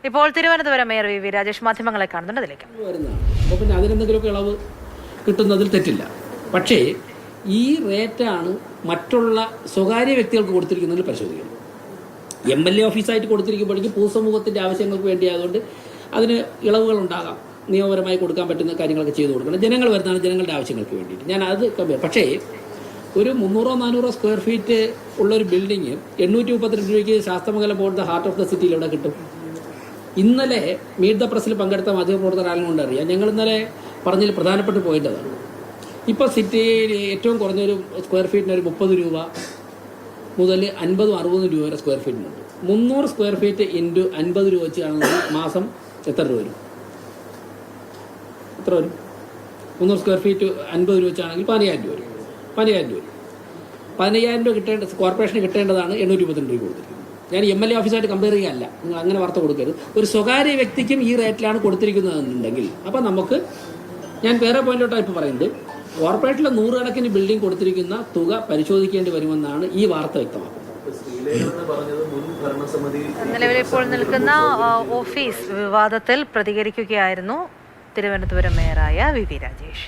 ഇപ്പോൾ Thiruvananthapuram mayor V Rajesh മാധ്യമങ്ങളെ കാണുന്നുണ്ട്. അതിലേക്ക് അപ്പോൾ പിന്നെ അതിനെന്തെങ്കിലുമൊക്കെ ഇളവ് കിട്ടുന്നതിൽ തെറ്റില്ല. പക്ഷേ ഈ റേറ്റാണ് മറ്റുള്ള സ്വകാര്യ വ്യക്തികൾക്ക് കൊടുത്തിരിക്കുന്നതിൽ പരിശോധിക്കുന്നത്. MLA ഓഫീസായിട്ട് കൊടുത്തിരിക്കുമ്പോഴേക്കും പൊതുസമൂഹത്തിൻ്റെ ആവശ്യങ്ങൾക്ക് വേണ്ടിയായതുകൊണ്ട് അതിന് ഇളവുകൾ ഉണ്ടാകാം. നിയമപരമായി കൊടുക്കാൻ പറ്റുന്ന കാര്യങ്ങളൊക്കെ ചെയ്തു കൊടുക്കണം. ജനങ്ങൾ വരുന്നതാണ് ജനങ്ങളുടെ ആവശ്യങ്ങൾക്ക് വേണ്ടിയിട്ട്. ഞാൻ അത് പക്ഷേ ഒരു 300-400 സ്ക്വയർ ഫീറ്റ് ഉള്ളൊരു ബിൽഡിങ് 832 രൂപയ്ക്ക് ശാസ്ത്രമംഗലം പോലത്തെ ഹാർട്ട് ഓഫ് ദ സിറ്റിയിൽ എവിടെ കിട്ടും? ഇന്നലെ മീറ്റ് ദ പ്രസ്സിൽ പങ്കെടുത്ത മാധ്യമപ്രവർത്തകരാലും കൊണ്ട് അറിയാം. ഞങ്ങൾ ഇന്നലെ പറഞ്ഞതിൽ പ്രധാനപ്പെട്ട പോയിന്റ് അതാണ്. ഇപ്പോൾ സിറ്റിയിൽ ഏറ്റവും കുറഞ്ഞൊരു സ്ക്വയർ ഫീറ്റിന് ഒരു 30 രൂപ മുതൽ 50-60 രൂപ വരെ സ്ക്വയർ ഫീറ്റിനുണ്ട്. 300 സ്ക്വയർ ഫീറ്റ് ഇൻറ്റു 50 രൂപ വെച്ചാണെങ്കിൽ മാസം എത്ര രൂപ വരും? എത്ര വരും? 300 സ്ക്വയർ ഫീറ്റ് 50 രൂപ വെച്ചാണെങ്കിൽ 15,000 രൂപ വരും. 15,000 രൂപ 15,000 രൂപ കിട്ടേണ്ട കോർപ്പറേഷന് കിട്ടേണ്ടതാണ് 832 രൂപ കൊടുത്തിരിക്കുന്നത്. ഞാൻ MLA ഓഫീസായിട്ട് കമ്പയർ ചെയ്യുകയല്ല. നിങ്ങൾ അങ്ങനെ വാർത്ത കൊടുക്കരുത്. ഒരു സ്വകാര്യ വ്യക്തിക്കും ഈ റേറ്റിലാണ് കൊടുത്തിരിക്കുന്നതെന്നുണ്ടെങ്കിൽ അപ്പോൾ നമുക്ക് ഞാൻ വേറെ പോയിന്റോട്ടാണ് ഇപ്പോൾ പറയുന്നത്. കോർപ്പറേറ്റിലെ 100 കണക്കിന് ബിൽഡിംഗ് കൊടുത്തിരിക്കുന്ന തുക പരിശോധിക്കേണ്ടി വരുമെന്നാണ് ഈ വാർത്ത വ്യക്തമാക്കുന്നത്. നിലവിൽ ഇപ്പോൾ നിൽക്കുന്ന ഓഫീസ് വിവാദത്തിൽ പ്രതികരിക്കുകയായിരുന്നു തിരുവനന്തപുരം മേയറായ വി രാജേഷ്.